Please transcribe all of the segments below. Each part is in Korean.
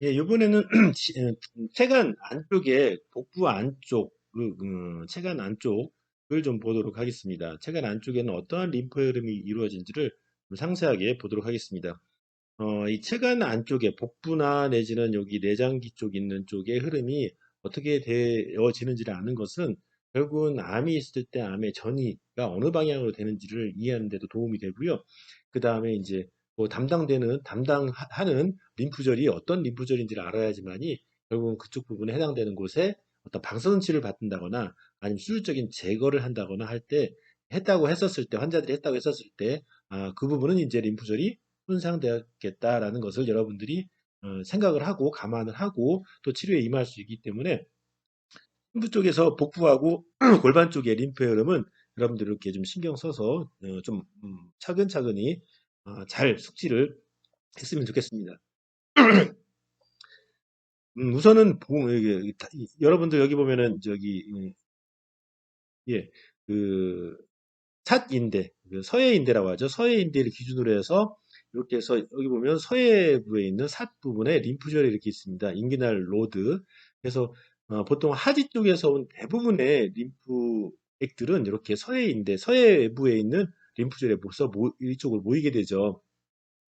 예, 이번에는 체간 안쪽에 복부 안쪽, 체간 안쪽을 좀 보도록 하겠습니다. 체간 안쪽에는 어떠한 림프 흐름이 이루어진지를 좀 상세하게 보도록 하겠습니다. 이 체간 안쪽에 복부나 내지는 여기 내장기 쪽 있는 쪽의 흐름이 어떻게 되어지는지를 아는 것은 결국은 암이 있을 때 암의 전이가 어느 방향으로 되는지를 이해하는 데도 도움이 되고요. 그 다음에 이제 뭐 담당하는 림프절이 어떤 림프절인지를 알아야지만이 결국은 그쪽 부분에 해당되는 곳에 어떤 방사선치료를 받는다거나 아니면 수술적인 제거를 한다거나 할 때 했다고 했었을 때 환자들이 했다고 했었을 때 그 부분은 이제 림프절이 손상되었겠다라는 것을 여러분들이 생각을 하고 감안을 하고 또 치료에 임할 수 있기 때문에 림프 쪽에서 복부하고 골반 쪽의 림프의 흐름은 여러분들 이렇게 좀 신경 써서 좀 차근차근히 잘 숙지를 했으면 좋겠습니다. 우선은 여러분들 여기 보면은 저기 예, 그 삿인대, 그 서해인대라고 하죠. 서해인대를 기준으로 해서 이렇게 해서 여기 보면 서해부에 있는 삿 부분에 림프절이 이렇게 있습니다. 인기날 로드. 그래서 보통 하지 쪽에서 온 대부분의 림프액들은 이렇게 서해인대, 서해부에 있는 림프절에 모여서 이쪽으로 모이게 되죠.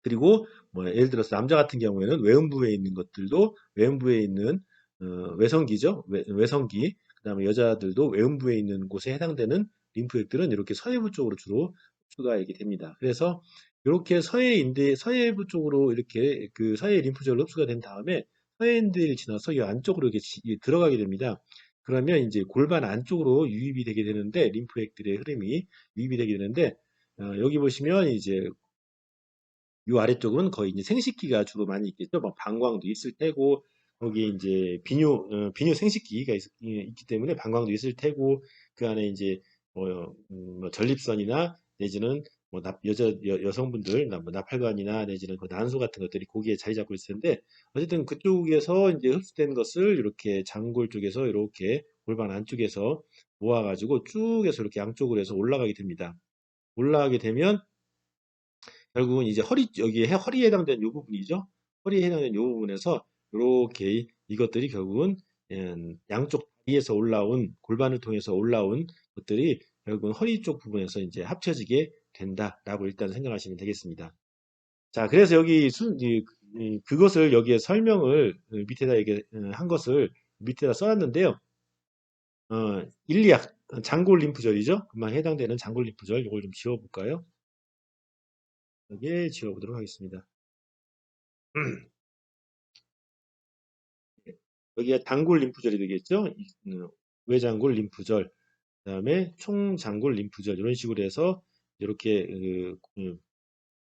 그리고 뭐 예를 들어서 남자 같은 경우에는 외음부에 있는 것들도 외음부에 있는 외성기죠. 외성기. 그다음에 여자들도 외음부에 있는 곳에 해당되는 림프액들은 이렇게 서해부 쪽으로 주로 흡수가 이렇게 됩니다. 그래서 이렇게 서해부 쪽으로 이렇게 그 서해 림프절로 흡수가 된 다음에 서해인대를 지나서 이 안쪽으로 이렇게 들어가게 됩니다. 그러면 이제 골반 안쪽으로 유입이 되게 되는데 림프액들의 흐름이 유입이 되게 되는데 여기 보시면 이제 이 아래쪽은 거의 이제 생식기가 주로 많이 있겠죠. 뭐 방광도 있을 테고 거기에 이제 비뇨 생식기가 있기 때문에 방광도 있을 테고 그 안에 이제 뭐 전립선이나 내지는 뭐 여성분들 뭐 나팔관이나 내지는 그 난소 같은 것들이 거기에 자리 잡고 있을 텐데 어쨌든 그쪽에서 이제 흡수된 것을 이렇게 장골 쪽에서 이렇게 골반 안쪽에서 모아가지고 쭉 해서 이렇게 양쪽으로 해서 올라가게 됩니다. 올라가게 되면 결국은 이제 허리에 해당되는 이 부분이죠. 허리에 해당되는 이 부분에서 이렇게 이것들이 결국은 양쪽 다리에서 올라온 골반을 통해서 올라온 것들이 결국은 허리 쪽 부분에서 이제 합쳐지게 된다라고 일단 생각하시면 되겠습니다. 자, 그래서 여기 그것을 여기에 설명을 밑에다 이게 한 것을 밑에다 써놨는데요. 일리약 장골 림프절이죠. 그만 해당되는 장골 림프절 이걸 좀 지워볼까요? 여기에 지워보도록 하겠습니다. 여기가 단골 림프절이 되겠죠? 외장골 림프절, 그다음에 총장골 림프절 이런 식으로 해서 이렇게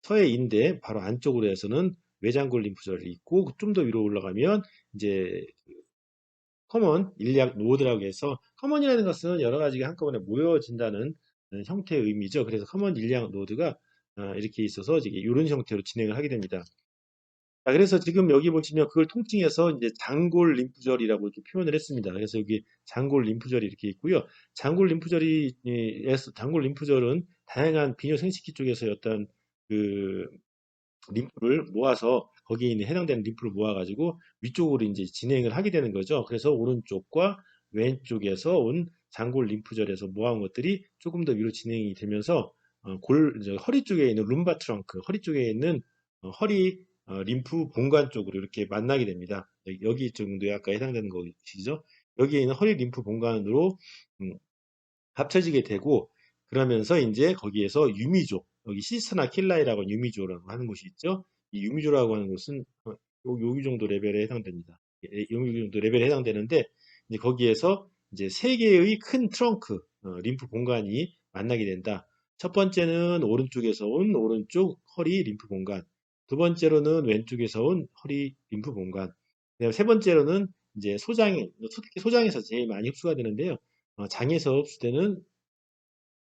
서해 인대 바로 안쪽으로 해서는 외장골 림프절이 있고 좀 더 위로 올라가면 이제 커먼 일리악 노드라고 해서 커먼이라는 것은 여러 가지가 한꺼번에 모여진다는 형태의 의미죠. 그래서 커먼 일리악 노드가 이렇게 있어서 이런 형태로 진행을 하게 됩니다. 자, 그래서 지금 여기 보시면 그걸 통칭해서 이제 장골 림프절이라고 이렇게 표현을 했습니다. 그래서 여기 장골 림프절이 이렇게 있고요. 장골 림프절은 다양한 비뇨 생식기 쪽에서 어떤 그 림프를 모아서 거기에 있는 해당되는 림프를 모아가지고 위쪽으로 이제 진행을 하게 되는 거죠. 그래서 오른쪽과 왼쪽에서 온 장골 림프절에서 모아온 것들이 조금 더 위로 진행이 되면서 이제 허리 쪽에 있는 룸바 트렁크, 허리 쪽에 있는 허리 림프 본관 쪽으로 이렇게 만나게 됩니다. 여기 정도에 아까 해당되는 것이죠. 여기에 있는 허리 림프 본관으로 음, 합쳐지게 되고 그러면서 이제 거기에서 유미조 여기 시스나 킬라이라고 유미조라고 하는 곳이 있죠. 이 유미조라고 하는 곳은 여기 정도 레벨에 해당됩니다. 여기 정도 레벨에 해당되는데 이제 거기에서 이제 세 개의 큰 트렁크 림프 공간이 만나게 된다. 첫 번째는 오른쪽에서 온 오른쪽 허리 림프 공간, 두 번째로는 왼쪽에서 온 허리 림프 공간, 그다음에 세 번째로는 이제 특히 소장에서 제일 많이 흡수가 되는데요. 장에서 흡수되는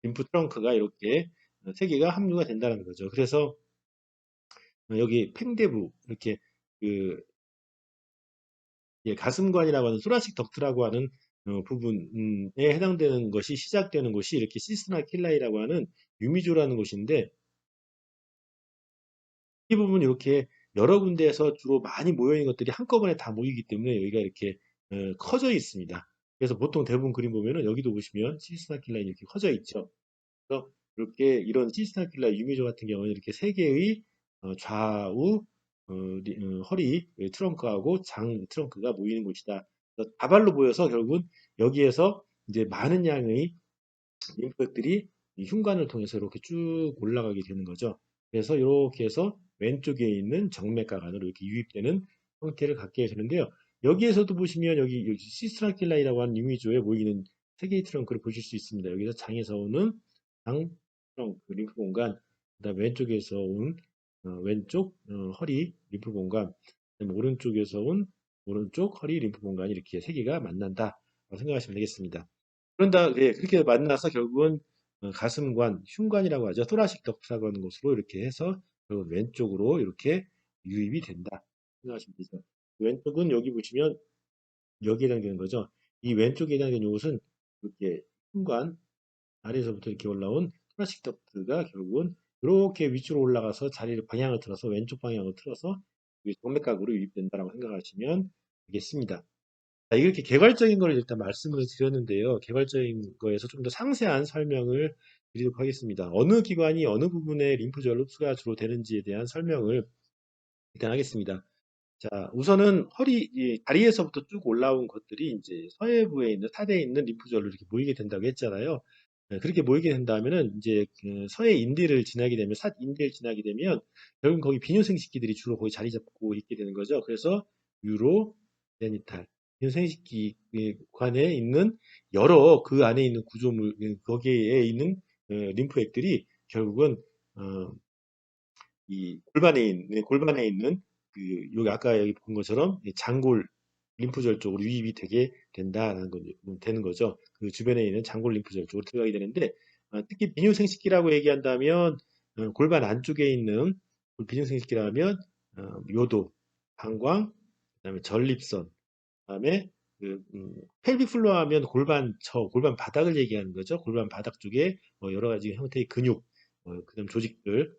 림프 트렁크가 이렇게 세 개가 합류가 된다는 거죠. 그래서 여기 팽대부 이렇게 그 가슴관이라고 하는 소라식 덕트라고 하는 부분에 해당되는 것이 시작되는 곳이 이렇게 시스나 킬라이라고 하는 유미조라는 곳인데 이 부분이 이렇게 여러 군데에서 주로 많이 모여 있는 것들이 한꺼번에 다 모이기 때문에 여기가 이렇게 커져 있습니다. 그래서 보통 대부분 그림 보면은 여기도 보시면 시스타킬라 이렇게 커져 있죠. 그래서 이렇게 이런 시스타킬라 유미조 같은 경우는 이렇게 세 개의 좌우 허리 트렁크하고 장 트렁크가 모이는 곳이다. 그래서 다발로 보여서 결국은 여기에서 이제 많은 양의 림프액들이 이 흉관을 통해서 이렇게 쭉 올라가게 되는 거죠. 그래서 이렇게 해서 왼쪽에 있는 정맥각 안으로 이렇게 유입되는 형태를 갖게 되는데요. 여기에서도 보시면 여기 시스라킬라이라고 하는 유미조에 모이는 세 개의 트렁크를 보실 수 있습니다. 여기서 장에서 오는 장 트렁크 림프 공간, 그다음 왼쪽에서 온 왼쪽 허리 림프 공간, 그다음 오른쪽에서 온 오른쪽 허리 림프 공간이 이렇게 세 개가 만난다. 생각하시면 되겠습니다. 예, 그렇게 만나서 결국은 가슴관, 흉관이라고 하죠. 토라식 덕사관 곳으로 이렇게 해서 결국 왼쪽으로 이렇게 유입이 된다. 생각하시면 되죠. 왼쪽은 여기 보시면 여기에 해당되는 거죠. 이 왼쪽에 해당되는 이것은 이렇게 흉관 아래에서부터 이렇게 올라온 토라식 덕트가 결국은 이렇게 위쪽으로 올라가서 자리를 방향을 틀어서 왼쪽 방향으로 틀어서 정맥각으로 유입된다라고 생각하시면 되겠습니다. 자, 이렇게 개괄적인 걸 일단 말씀을 드렸는데요. 개괄적인 거에서 좀 더 상세한 설명을 드리도록 하겠습니다. 어느 기관이 어느 부분에 림프절 흡수가 주로 되는지에 대한 설명을 일단 하겠습니다. 자, 우선은 다리에서부터 쭉 올라온 것들이 이제 서해부에 있는 타대에 있는 림프절로 이렇게 모이게 된다고 했잖아요. 그렇게 모이게 된다면은 이제 그 서해 인대를 지나게 되면 인대를 지나게 되면 결국 거기 비뇨생식기들이 주로 거기 자리 잡고 있게 되는 거죠. 그래서 유로, 제니탈, 비뇨생식기 관에 있는 여러 그 안에 있는 구조물 거기에 있는 림프액들이 결국은 어, 이 골반에 있는 그 여기 아까 여기 본 것처럼 이 장골 림프절 쪽으로 유입이 되게 된다라는 거 되는 거죠. 그 주변에 있는 장골 림프절 쪽으로 들어가게 되는데 특히 비뇨생식기라고 얘기한다면 골반 안쪽에 있는 비뇨생식기라면 요도, 방광, 그다음에 전립선, 그다음에 펠빅 플로어 하면 골반 바닥을 얘기하는 거죠. 골반 바닥 쪽에 여러 가지 형태의 근육, 그다음 조직들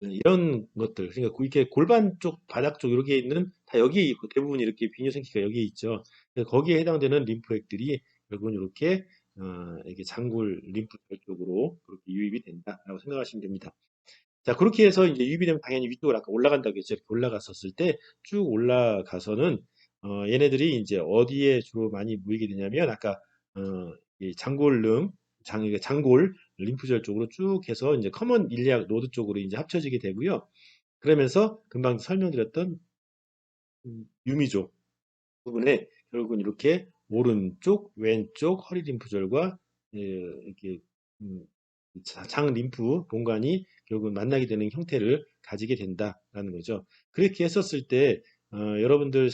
이런 것들, 그러니까 이렇게 골반 쪽, 바닥 쪽 이렇게 있는 다 여기 대부분 이렇게 비뇨생기가 여기에 있죠. 그래서 거기에 해당되는 림프액들이 결국은 이렇게 장골 림프절 쪽으로 그렇게 유입이 된다라고 생각하시면 됩니다. 자, 그렇게 해서 이제 유입이 되면 당연히 위쪽으로 아까 올라간다고 했죠. 이렇게 올라갔었을 때 쭉 올라가서는 얘네들이 이제 어디에 주로 많이 모이게 되냐면 아까 이 장골 림프절 쪽으로 쭉 해서 이제 커먼 일리악 노드 쪽으로 이제 합쳐지게 되고요. 그러면서 금방 설명드렸던 유미족 부분에 결국은 이렇게 오른쪽, 왼쪽 허리 림프절과 이렇게 음, 장 림프 공간이 결국은 만나게 되는 형태를 가지게 된다라는 거죠. 그렇게 했었을 때 여러분들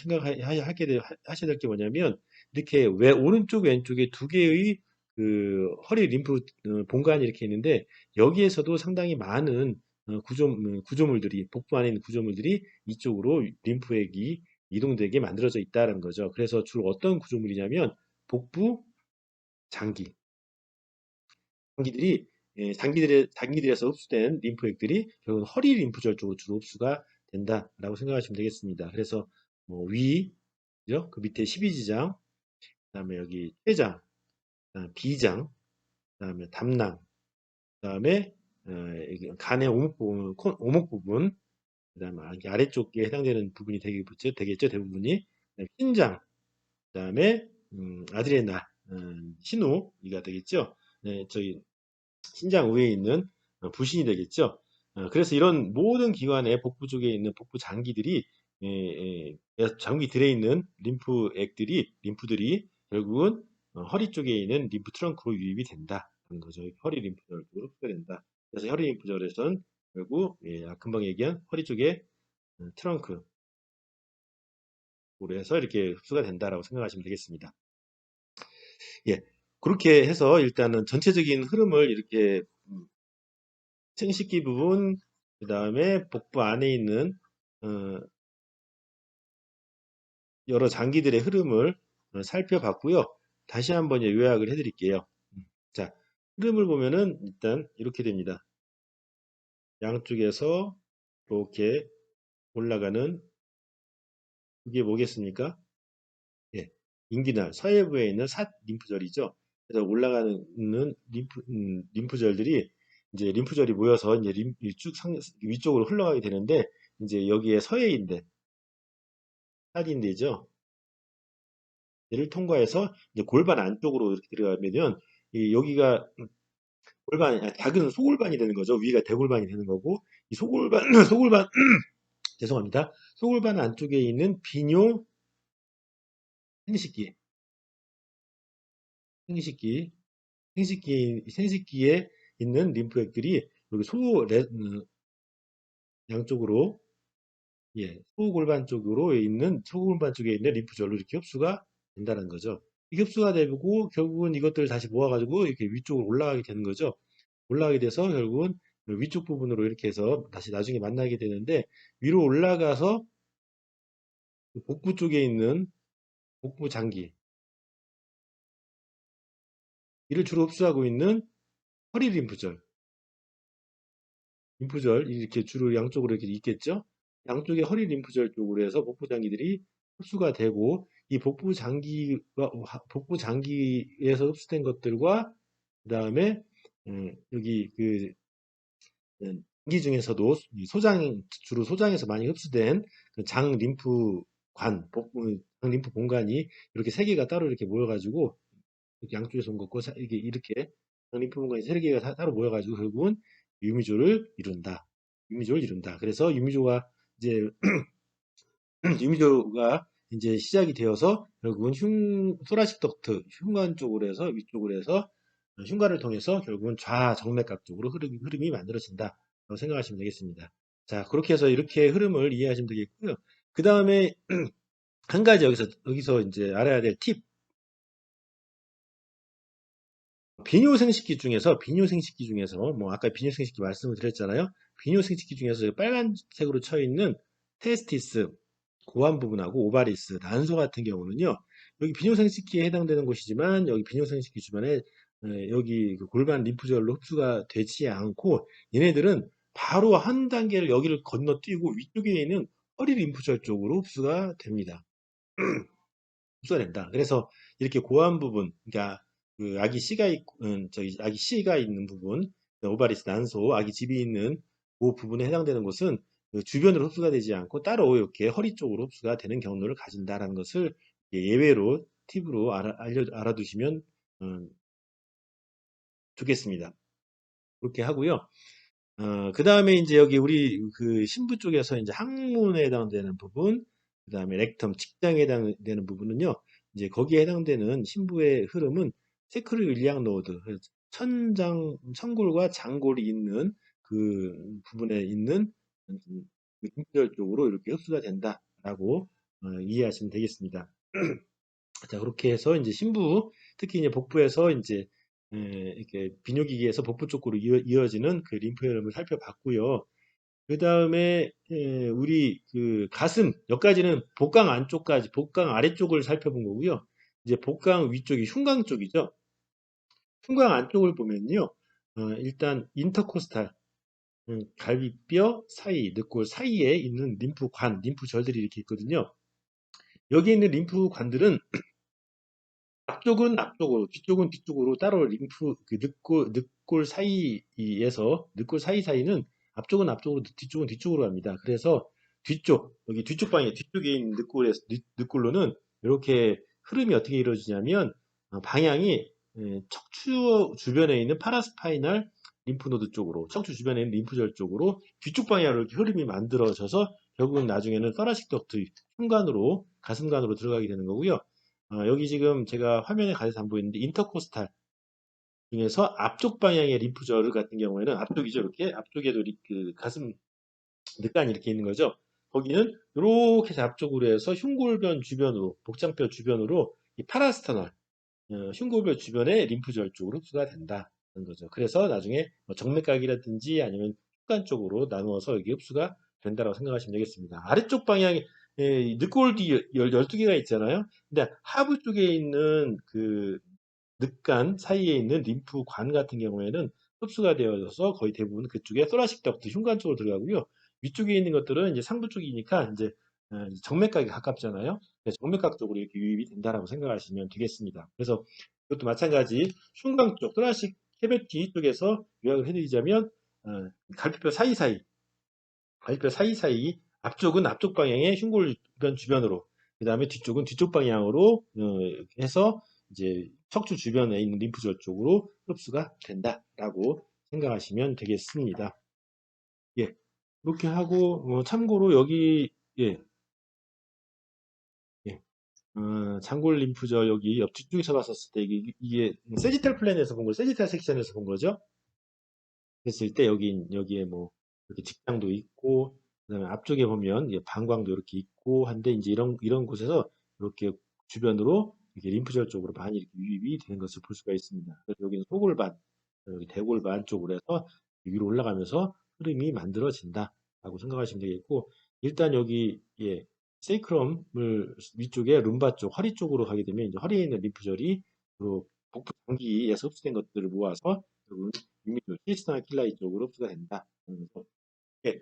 하셔야 될 게 뭐냐면 이렇게 왜 오른쪽 왼쪽에 두 개의 그 허리 림프 공간이 이렇게 있는데 여기에서도 상당히 많은 구조물들이 복부 안에 있는 구조물들이 이쪽으로 림프액이 이동되게 만들어져 있다는 거죠. 그래서 주로 어떤 구조물이냐면 복부 장기, 장기들에서 흡수된 림프액들이 결국 허리 림프절 쪽으로 주로 흡수가 된다라고 생각하시면 되겠습니다. 그래서 뭐 그죠? 그 밑에 12지장, 그다음에 여기 췌장, 그다음에 비장, 그다음에 담낭, 그다음에 간의 오목 부분, 그다음에 아래쪽에 해당되는 부분이 되겠죠, 대부분이. 그다음에 신장, 그다음에 아드레날, 신우이가 되겠죠. 네, 저희 신장 위에 있는 부신이 되겠죠. 그래서 이런 모든 기관의 복부 쪽에 있는 복부 장기들이 장기 들에 있는 림프들이 결국은 허리 쪽에 있는 림프 트렁크로 유입이 된다는 거죠. 허리 림프절 쪽으로 흡수가 된다. 그래서 허리 림프절에서는 결국 금방 얘기한 허리 쪽에 트렁크로 해서 이렇게 흡수가 된다라고 생각하시면 되겠습니다. 예, 그렇게 해서 일단은 전체적인 흐름을 이렇게 생식기 부분, 그 다음에 복부 안에 있는 어, 여러 장기들의 흐름을 살펴봤고요. 다시 한번 요약을 해드릴게요. 자, 흐름을 보면은 일단 이렇게 됩니다. 양쪽에서 이렇게 올라가는 그게 뭐겠습니까? 예, 인기날 서해부에 있는 삿 림프절이죠. 그래서 올라가는 림프절들이 이제 림프절이 모여서 이제 쭉 위쪽으로 흘러가게 되는데 이제 여기에 서해인대, 삿인대죠. 얘를 통과해서 이제 골반 안쪽으로 이렇게 들어가면 여기가 골반, 작은 소골반이 되는 거죠. 위가 대골반이 되는 거고 이 소골반 소골반 죄송합니다. 소골반 안쪽에 있는 비뇨 생식기, 생식기, 생식기에 있는 림프액들이 여기 양쪽으로, 예, 소골반 쪽으로 있는, 소골반 쪽에 있는 림프절로 이렇게 흡수가 된다는 거죠. 이 흡수가 되고 결국은 이것들을 다시 모아가지고 이렇게 위쪽으로 올라가게 되는 거죠. 올라가게 돼서 결국은 위쪽 부분으로 이렇게 해서 다시 나중에 만나게 되는데 위로 올라가서 복부 쪽에 있는 복부 장기, 이를 주로 흡수하고 있는 허리 림프절 이렇게 주로 양쪽으로 이렇게 있겠죠. 양쪽에 허리 림프절 쪽으로 해서 복부 장기들이 흡수가 되고 이 복부 장기에서 흡수된 것들과 그다음에 여기 그 장기 중에서도 이 주로 소장에서 많이 흡수된 그장 림프관, 장 림프 공간이 이렇게 세 개가 따로 이렇게 모여가지고 양쪽에서 온 것과 이렇게 림프 공간이 세 개가 따로 모여가지고 결국은 유미조를 이룬다. 유미조를 이룬다. 그래서 유미조가 이제 유미조가 이제 시작이 되어서 결국은 소라식 덕트 흉관 쪽으로 해서 위쪽으로 해서 흉관을 통해서 결국은 좌정맥각 쪽으로 흐름이 만들어진다. 라고 생각하시면 되겠습니다. 자, 그렇게 해서 이렇게 흐름을 이해하시면 되겠고요. 그 다음에 한 가지 여기서 이제 알아야 될 팁. 비뇨생식기 중에서 뭐 아까 비뇨생식기 말씀을 드렸잖아요. 비뇨생식기 중에서 빨간색으로 쳐 있는 테스티스 고환 부분하고 오바리스, 난소 같은 경우는요. 여기 비뇨생식기에 해당되는 곳이지만 여기 비뇨생식기 주변에 여기 그 골반 림프절로 흡수가 되지 않고 얘네들은 바로 한 단계를 여기를 건너뛰고 위쪽에 있는 허리 림프절 쪽으로 흡수가 됩니다. 흡수된다. 그래서 이렇게 고환 부분, 그러니까 그 아기 씨가 있는 부분, 오바리스 난소, 아기 집이 있는 그 부분에 해당되는 곳은 그 주변으로 흡수가 되지 않고 따로 이렇게 허리 쪽으로 흡수가 되는 경로를 가진다라는 것을 예외로 팁으로 알아두시면 좋겠습니다. 그렇게 하고요. 그 다음에 이제 여기 우리 그 신부 쪽에서 이제 항문에 해당되는 부분, 그 다음에 렉텀, 직장에 해당되는 부분은요, 이제 거기에 해당되는 신부의 흐름은 세크르 일리앙 노드, 천골과 장골이 있는 그 부분에 있는 인절 쪽으로 이렇게 흡수가 된다라고 이해하시면 되겠습니다. 자, 그렇게 해서 이제 신부, 특히 이제 복부에서 이제 이렇게 비뇨기기에서 복부 쪽으로 이어지는 그 림프 흐름을 살펴봤고요. 그 다음에 우리 그 가슴, 여기까지는 복강 안쪽까지, 복강 아래쪽을 살펴본 거고요. 이제 복강 위쪽이 흉곽 쪽이죠. 흉곽 안쪽을 보면요. 일단 인터코스탈, 갈비뼈 사이, 늑골 사이에 있는 림프절들이 이렇게 있거든요. 여기 있는 림프관들은 앞쪽은 앞쪽으로, 뒤쪽은 뒤쪽으로 따로 그 늑골 사이에서, 늑골 사이사이는 앞쪽은 앞쪽으로, 뒤쪽은 뒤쪽으로 갑니다. 그래서 여기 뒤쪽 방에, 뒤쪽에 있는 늑골로는 이렇게 흐름이 어떻게 이루어지냐면, 방향이 척추 주변에 있는 파라스파이널 림프노드 쪽으로, 척추 주변에 있는 림프절 쪽으로 뒤쪽 방향으로 이렇게 흐름이 만들어져서 결국은 나중에는 thoracic duct 흉관으로, 가슴관으로 들어가게 되는 거고요. 여기 지금 제가 화면에 가려서 안 보이는데 인터코스탈 중에서 앞쪽 방향의 림프절 같은 경우에는 앞쪽이죠. 이렇게 앞쪽에도 그 가슴 늑간이 이렇게 있는 거죠. 거기는 이렇게 해서 앞쪽으로 해서 흉골변 주변으로, 복장뼈 주변으로 이 파라스터널 흉골변 주변의 림프절 쪽으로 흡수가 된다는 거죠. 그래서 나중에 뭐 정맥각이라든지 아니면 흉관 쪽으로 나누어서 여기 흡수가 된다고 생각하시면 되겠습니다. 아래쪽 방향에 늑골이 12개가 있잖아요. 근데 하부 쪽에 있는 그 늑간 사이에 있는 림프관 같은 경우에는 흡수가 되어져서 거의 대부분 그쪽에 thoracic duct 흉관 쪽으로 들어가고요. 위쪽에 있는 것들은 이제 상부 쪽이니까 이제 정맥각에 가깝잖아요. 그래서 정맥각 쪽으로 이렇게 유입이 된다라고 생각하시면 되겠습니다. 그래서 이것도 마찬가지 흉관 쪽, thoracic 캐비티 쪽에서 요약을 해드리자면 갈비뼈 사이사이 갈비뼈 사이사이 앞쪽은 앞쪽 방향의 흉골변 주변으로 그 다음에 뒤쪽은 뒤쪽 방향으로 해서 이제 척추 주변에 있는 림프절 쪽으로 흡수가 된다라고 생각하시면 되겠습니다. 예, 이렇게 하고 참고로 여기 예, 예, 장골 림프절 여기 옆 뒤쪽에서 봤었을 때 이게 세지탈 플랜에서 본 거, 세지탈 섹션에서 본 거죠. 했을 때 여기에 뭐 이렇게 직장도 있고 그다음에 앞쪽에 보면 이제 방광도 이렇게 있고 한데 이제 이런 곳에서 이렇게 주변으로 이렇게 림프절 쪽으로 많이 이렇게 유입이 되는 것을 볼 수가 있습니다. 그래서 여기는 소골반, 여기 대골반 쪽으로 해서 위로 올라가면서 흐름이 만들어진다라고 생각하시면 되겠고 일단 여기 예 세이크럼을 위쪽에 룸바 쪽, 허리 쪽으로 가게 되면 이제 허리에 있는 림프절이 그 복부 장기에서 흡수된 것들을 모아서 결국은 유미도 실스나 킬라이 쪽으로 흡수가 된다. 그래서 예,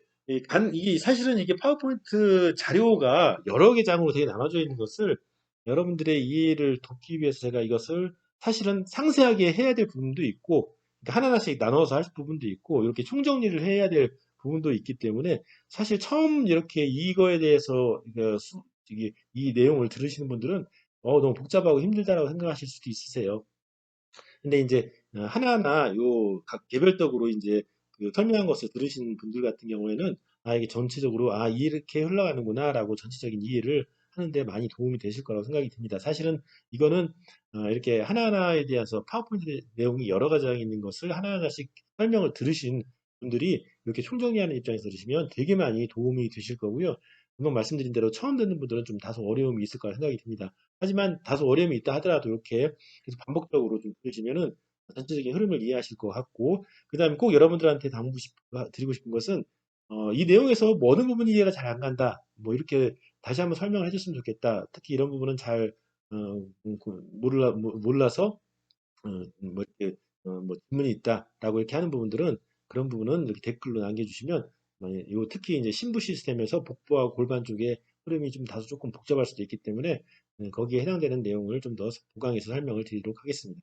이게 사실은 이게 파워포인트 자료가 여러 개 장으로 되게 나눠져 있는 것을 여러분들의 이해를 돕기 위해서 제가 이것을 사실은 상세하게 해야 될 부분도 있고 그러니까 하나하나씩 나눠서 할 부분도 있고 이렇게 총정리를 해야 될 부분도 있기 때문에 사실 처음 이렇게 이거에 대해서 이 내용을 들으시는 분들은 너무 복잡하고 힘들다라고 생각하실 수도 있으세요. 근데 이제 하나하나 요 각 개별적으로 이제 그 설명한 것을 들으신 분들 같은 경우에는 이게 전체적으로 이렇게 흘러가는구나라고 전체적인 이해를 하는데 많이 도움이 되실 거라고 생각이 듭니다. 사실은 이거는 이렇게 하나하나에 대해서 파워포인트 내용이 여러 가지가 있는 것을 하나하나씩 설명을 들으신 분들이 이렇게 총정리하는 입장에서 들으시면 되게 많이 도움이 되실 거고요. 금방 말씀드린 대로 처음 듣는 분들은 좀 다소 어려움이 있을 거라 생각이 듭니다. 하지만 다소 어려움이 있다 하더라도 이렇게 계속 반복적으로 좀 들으시면은 전체적인 흐름을 이해하실 것 같고, 그 다음에 꼭 여러분들한테 드리고 싶은 것은, 이 내용에서 뭐 어느 부분이 이해가 잘 안 간다. 뭐 이렇게 다시 한번 설명을 해줬으면 좋겠다. 특히 이런 부분은 잘, 몰라서, 뭐 이렇게, 뭐 질문이 있다라고 이렇게 하는 부분들은 그런 부분은 이렇게 댓글로 남겨주시면, 요 특히 이제 신부 시스템에서 복부와 골반 쪽에 흐름이 좀 다소 조금 복잡할 수도 있기 때문에 거기에 해당되는 내용을 좀 더 보강해서 설명을 드리도록 하겠습니다.